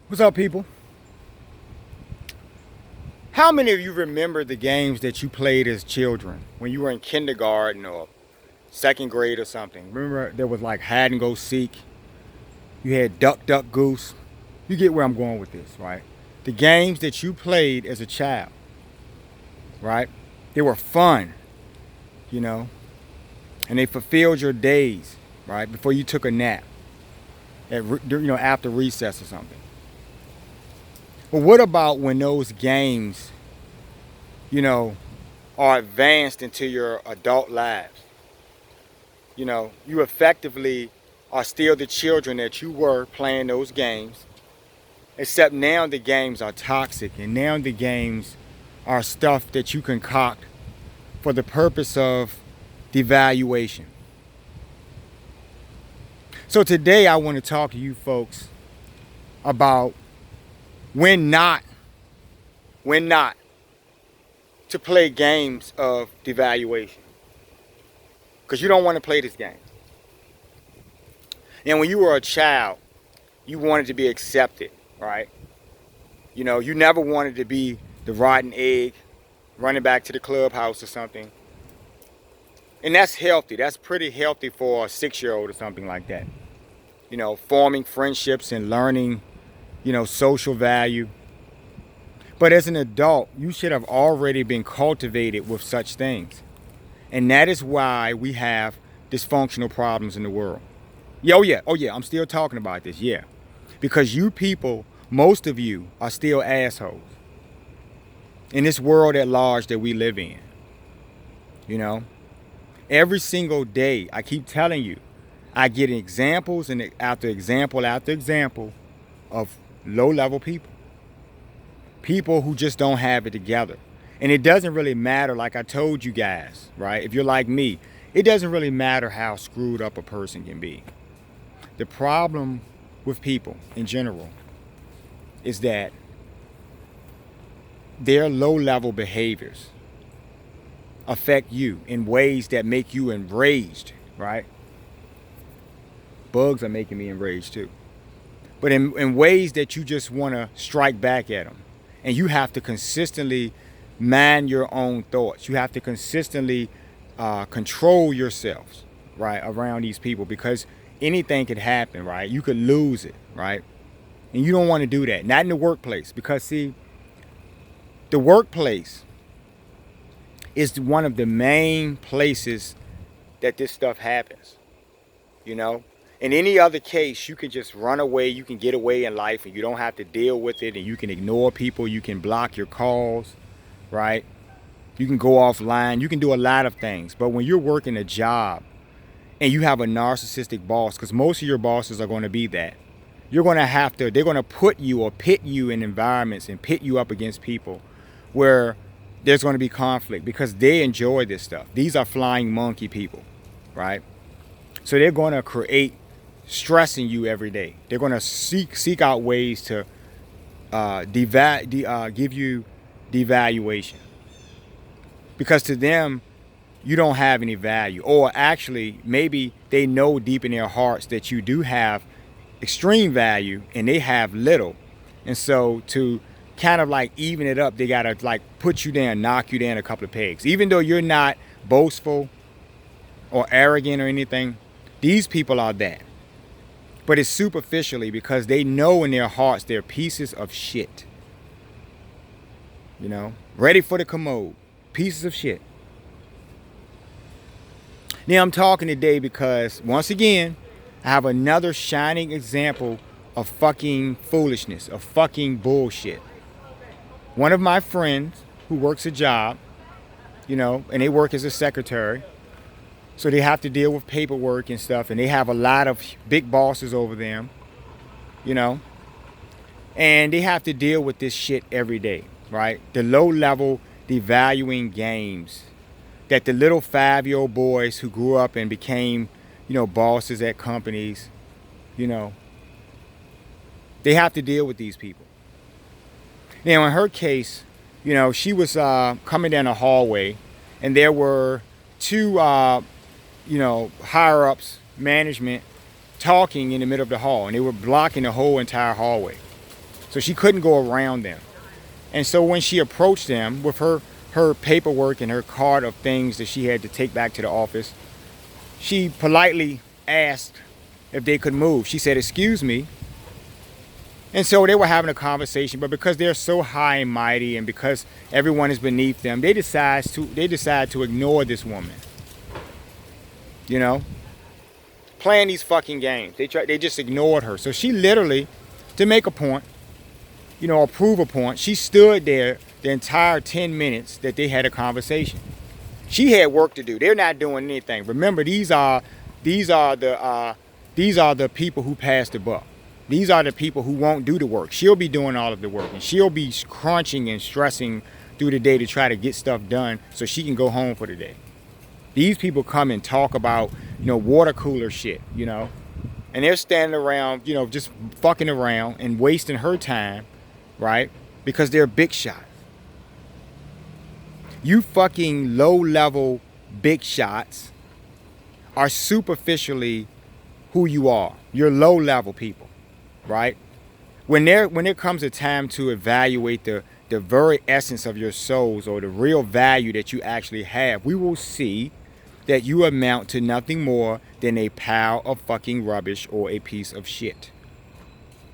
What's up, people? How many of you remember the games that you played as children when you were in kindergarten or second grade or something? Remember there was like hide and go seek. You had duck, duck, goose. You get where I'm going with this, right? The games that you played as a child, right? They were fun, you know, and they fulfilled your days, right? Before you took a nap, after recess or something. But what about when those games, you know, are advanced into your adult lives? You effectively are still the children that you were playing those games, except now the games are toxic and now the games are stuff that you concoct for the purpose of devaluation. So today I want to talk to you folks about when not to play games of devaluation. Because you don't want to play this game. And when you were a child, you wanted to be accepted, right? You never wanted to be the rotten egg running back to the clubhouse or something. And that's healthy. That's pretty healthy for a 6-year-old or something like that. Forming friendships and learning, social value. But as an adult, you should have already been cultivated with such things. And that is why we have dysfunctional problems in the world. Oh yeah, I'm still talking about this, yeah. Because you people, most of you, are still assholes. In this world at large that we live in. Every single day, I keep telling you, I get examples and after example after example of low-level people. People who just don't have it together. And it doesn't really matter, like I told you guys, right? If you're like me, it doesn't really matter how screwed up a person can be. The problem with people in general is that their low-level behaviors affect you in ways that make you enraged, right? Bugs are making me enraged too. But in ways that you just want to strike back at them. And you have to consistently mind your own thoughts. You have to consistently control yourselves, right, around these people, because anything could happen, right? You could lose it, right? And you don't want to do that. Not in the workplace, because see, the workplace is one of the main places that this stuff happens, In any other case, you can just run away, you can get away in life, and you don't have to deal with it, and you can ignore people, you can block your calls, right? You can go offline, you can do a lot of things. But when you're working a job and you have a narcissistic boss, because most of your bosses are going to be that, they're going to put you or pit you in environments and pit you up against people where there's going to be conflict because they enjoy this stuff. These are flying monkey people, right? So they're going to create stress in you every day. They're going to seek out ways to give you devaluation. Because to them, you don't have any value. Or actually, maybe they know deep in their hearts that you do have extreme value and they have little. And so to kind of like even it up, they got to like put you down, knock you down a couple of pegs. Even though you're not boastful or arrogant or anything, these people are that. But it's superficially because they know in their hearts they're pieces of shit. Ready for the commode. Pieces of shit. Now I'm talking today because, once again, I have another shining example of fucking foolishness, of fucking bullshit. One of my friends who works a job, and they work as a secretary, so they have to deal with paperwork and stuff, and they have a lot of big bosses over them, and they have to deal with this shit every day, right? The low-level devaluing games that the little 5-year-old boys who grew up and became, bosses at companies, they have to deal with these people. Now, in her case, she was coming down a hallway, and there were two higher ups, management, talking in the middle of the hall, and they were blocking the whole entire hallway. So she couldn't go around them. And so when she approached them with her paperwork and her card of things that she had to take back to the office, she politely asked if they could move. She said, "Excuse me." And so they were having a conversation, but because they're so high and mighty and because everyone is beneath them, they decide to ignore this woman. You know? Playing these fucking games. They just ignored her. So she literally, to make a point, you know, or prove a point, she stood there the entire 10 minutes that they had a conversation. She had work to do. They're not doing anything. Remember, these are the people who pass the buck. These are the people who won't do the work. She'll be doing all of the work, and she'll be crunching and stressing through the day to try to get stuff done so she can go home for the day. These people come and talk about, you know, water cooler shit, you know, and they're standing around, you know, just fucking around and wasting her time, right? Because they're big shots. You fucking low-level big shots are superficially who you are. You're low-level people. Right? When there comes a time to evaluate the very essence of your souls or the real value that you actually have, we will see that you amount to nothing more than a pile of fucking rubbish or a piece of shit.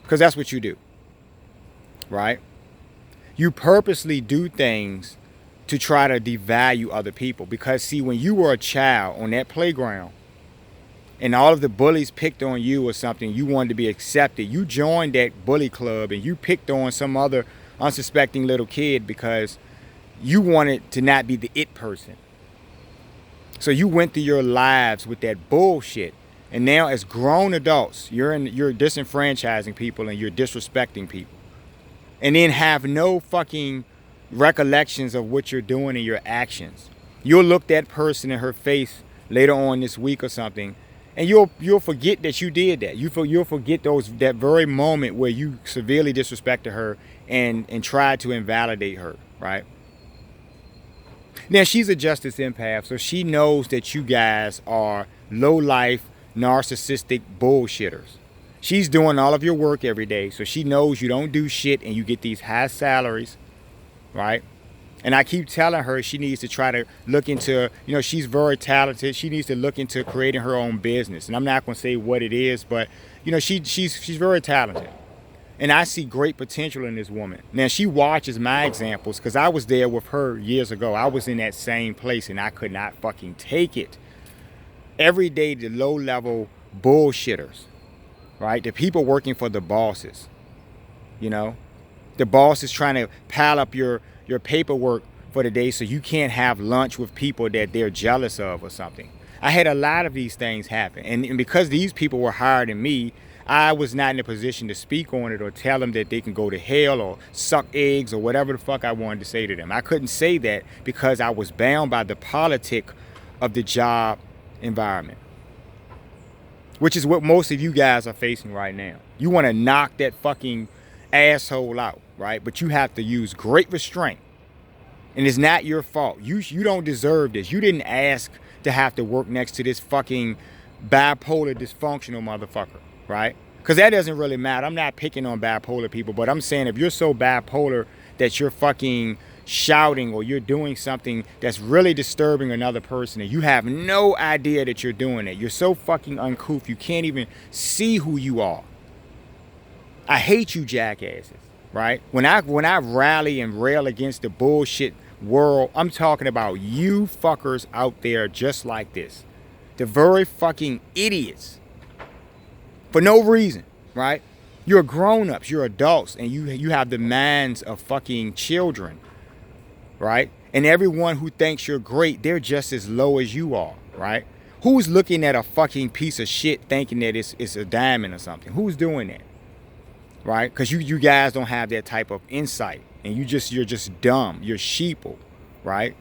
Because that's what you do. Right? You purposely do things to try to devalue other people. Because see, when you were a child on that playground, and all of the bullies picked on you or something, you wanted to be accepted. You joined that bully club and you picked on some other unsuspecting little kid because you wanted to not be the it person. So you went through your lives with that bullshit. And now as grown adults, you're disenfranchising people and you're disrespecting people. And then have no fucking recollections of what you're doing and your actions. You'll look that person in her face later on this week or something, and you'll forget that you did that. You'll forget that very moment where you severely disrespected her and tried to invalidate her, right? Now she's a justice empath, so she knows that you guys are low-life, narcissistic bullshitters. She's doing all of your work every day, so she knows you don't do shit and you get these high salaries, right? And I keep telling her she needs to try to look into, you know, she's very talented. She needs to look into creating her own business. And I'm not going to say what it is, but, you know, she's very talented. And I see great potential in this woman. Now, she watches my examples because I was there with her years ago. I was in that same place and I could not fucking take it. Every day, the low-level bullshitters, right? The people working for the bosses, you know? The boss is trying to pile up your paperwork for the day so you can't have lunch with people that they're jealous of or something. I had a lot of these things happen. And because these people were higher than me, I was not in a position to speak on it or tell them that they can go to hell or suck eggs or whatever the fuck I wanted to say to them. I couldn't say that because I was bound by the politic of the job environment, which is what most of you guys are facing right now. You want to knock that fucking asshole out, right? But you have to use great restraint. And it's not your fault. You don't deserve this. You didn't ask to have to work next to this fucking bipolar dysfunctional motherfucker, right? Because that doesn't really matter. I'm not picking on bipolar people, but I'm saying if you're so bipolar that you're fucking shouting or you're doing something that's really disturbing another person and you have no idea that you're doing it, you're so fucking uncouth, you can't even see who you are. I hate you jackasses, right? When I rally and rail against the bullshit world, I'm talking about you fuckers out there just like this. The very fucking idiots. For no reason, right? You're grown-ups, you're adults, and you have the minds of fucking children, right? And everyone who thinks you're great, they're just as low as you are, right? Who's looking at a fucking piece of shit thinking that it's a diamond or something? Who's doing that? Right? Because you guys don't have that type of insight. And you're just dumb. You're sheeple. Right?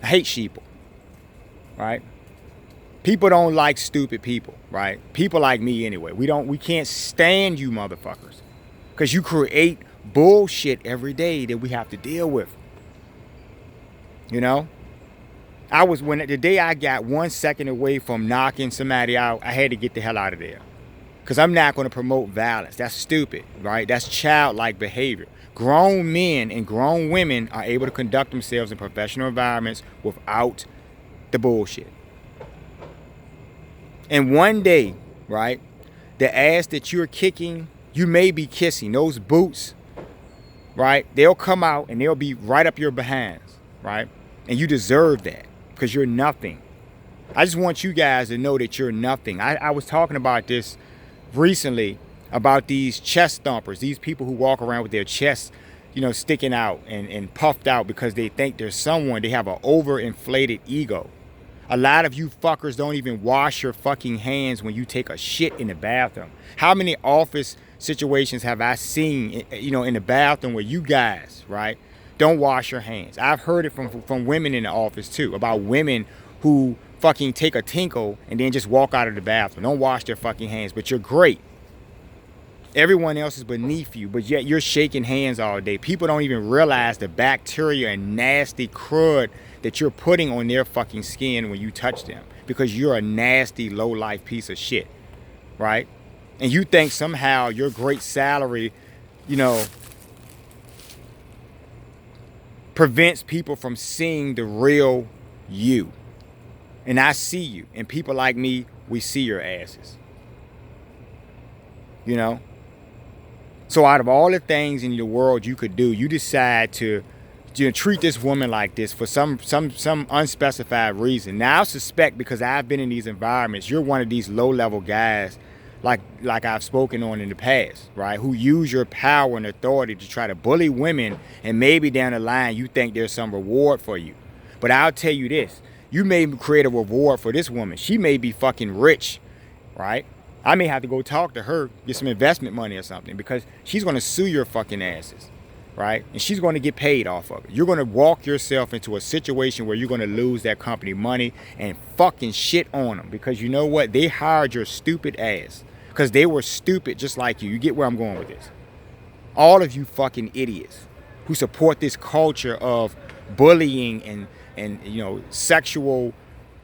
I hate sheeple. Right? People don't like stupid people. Right? People like me anyway. We can't stand you motherfuckers. Because you create bullshit every day that we have to deal with. You know? The day I got 1 second away from knocking somebody out, I had to get the hell out of there. Because I'm not going to promote violence. That's stupid, right? That's childlike behavior. Grown men and grown women are able to conduct themselves in professional environments without the bullshit. And one day, right, the ass that you're kicking, you may be kissing, those boots, right, they'll come out and they'll be right up your behinds, right? And you deserve that because you're nothing. I just want you guys to know that you're nothing. I was talking about this recently, about these chest thumpers, these people who walk around with their chests, you know, sticking out and puffed out because they think they're someone. They have an overinflated ego. A lot of you fuckers don't even wash your fucking hands when you take a shit in the bathroom. How many office situations have I seen, you know, in the bathroom where you guys, right, don't wash your hands? I've heard it from women in the office too, about women who fucking take a tinkle and then just walk out of the bathroom. Don't wash their fucking hands, but you're great. Everyone else is beneath you, but yet you're shaking hands all day. People don't even realize the bacteria and nasty crud that you're putting on their fucking skin when you touch them, because you're a nasty, low-life piece of shit, right? And you think somehow your great salary, you know, prevents people from seeing the real you. And I see you. And people like me, we see your asses. You know? So out of all the things in the world you could do, you decide to, you know, treat this woman like this for some unspecified reason. Now I suspect, because I've been in these environments, you're one of these low-level guys like I've spoken on in the past, right? Who use your power and authority to try to bully women, and maybe down the line you think there's some reward for you. But I'll tell you this. You may create a reward for this woman. She may be fucking rich, right? I may have to go talk to her, get some investment money or something, because she's going to sue your fucking asses, right? And she's going to get paid off of it. You're going to walk yourself into a situation where you're going to lose that company money and fucking shit on them, because you know what? They hired your stupid ass because they were stupid just like you. You get where I'm going with this? All of you fucking idiots who support this culture of bullying and you know, sexual,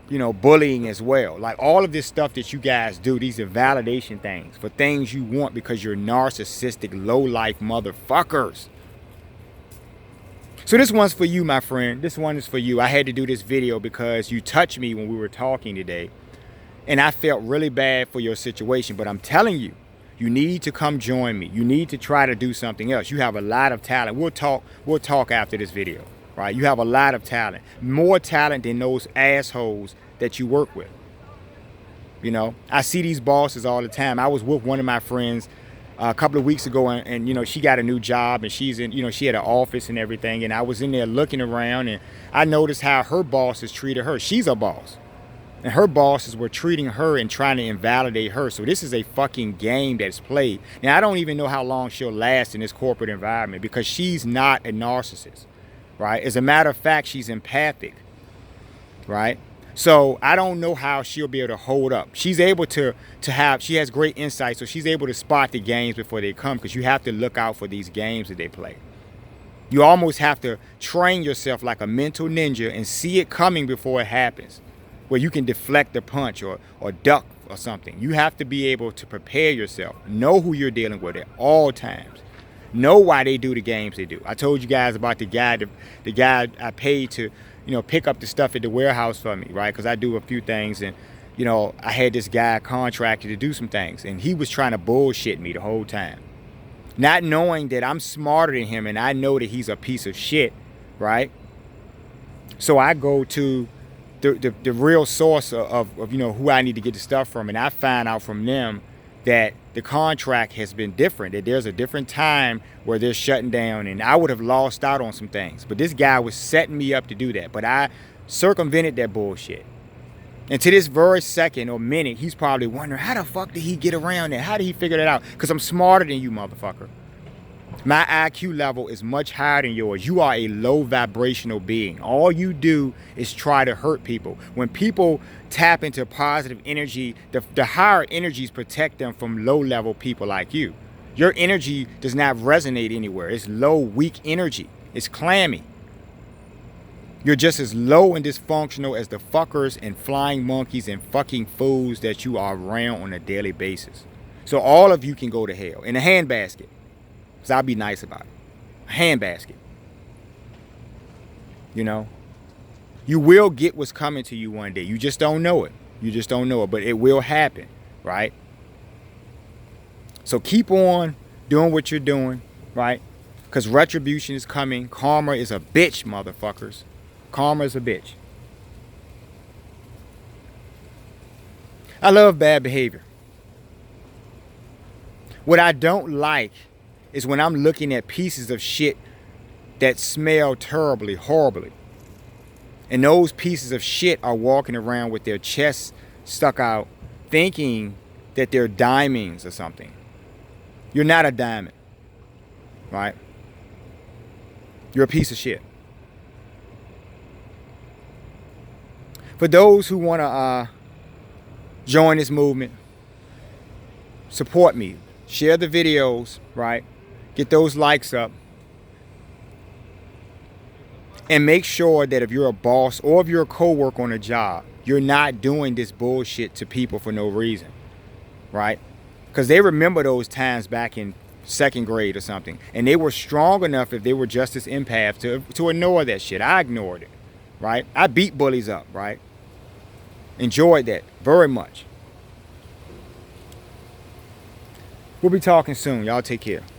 you know, bullying as well. Like all of this stuff that you guys do, these are validation things for things you want because you're narcissistic, low-life motherfuckers. So this one's for you, my friend. This one is for you. I had to do this video because you touched me when we were talking today, and I felt really bad for your situation. But I'm telling you, you need to come join me. You need to try to do something else. You have a lot of talent. We'll talk after this video. Right? You have a lot of talent, more talent than those assholes that you work with. You know, I see these bosses all the time. I was with one of my friends a couple of weeks ago, and you know, she got a new job, and she's in, you know, she had an office and everything, and I was in there looking around, and I noticed how her bosses treated her. She's a boss, and her bosses were treating her and trying to invalidate her. So this is a fucking game that's played. Now, I don't even know how long she'll last in this corporate environment, because she's not a narcissist. Right? As a matter of fact, she's empathic, right? So I don't know how she'll be able to hold up. She's able to she has great insight, so she's able to spot the games before they come, because you have to look out for these games that they play. You almost have to train yourself like a mental ninja and see it coming before it happens, where you can deflect the punch or duck or something. You have to be able to prepare yourself, know who you're dealing with at all times. Know why they do the games they do. I told you guys about the guy I paid to, you know, pick up the stuff at the warehouse for me, right? Because I do a few things, and, you know, I had this guy contracted to do some things, and he was trying to bullshit me the whole time. Not knowing that I'm smarter than him, and I know that he's a piece of shit, right? So I go to the real source of, you know, who I need to get the stuff from, and I find out from them that the contract has been different, that there's a different time where they're shutting down, and I would have lost out on some things. But this guy was setting me up to do that. But I circumvented that bullshit. And to this very second or minute, he's probably wondering, how the fuck did he get around that? How did he figure that out? Because I'm smarter than you, motherfucker. My IQ level is much higher than yours. You are a low vibrational being. All you do is try to hurt people. When people tap into positive energy, the higher energies protect them from low-level people like you. Your energy does not resonate anywhere. It's low, weak energy. It's clammy. You're just as low and dysfunctional as the fuckers and flying monkeys and fucking fools that you are around on a daily basis. So all of you can go to hell in a handbasket. Because I'll be nice about it. A handbasket. You know? You will get what's coming to you one day. You just don't know it. You just don't know it. But it will happen. Right? So keep on doing what you're doing. Right? Because retribution is coming. Karma is a bitch, motherfuckers. Karma is a bitch. I love bad behavior. What I don't like is when I'm looking at pieces of shit that smell terribly, horribly. And those pieces of shit are walking around with their chests stuck out, thinking that they're diamonds or something. You're not a diamond, right? You're a piece of shit. For those who want to join this movement, support me. Share the videos, right? Get those likes up. And make sure that if you're a boss or if you're a co-worker on a job, you're not doing this bullshit to people for no reason, right? Because they remember those times back in 2nd grade or something. And they were strong enough, if they were justice empaths, to ignore that shit. I ignored it, right? I beat bullies up, right? Enjoyed that very much. We'll be talking soon. Y'all take care.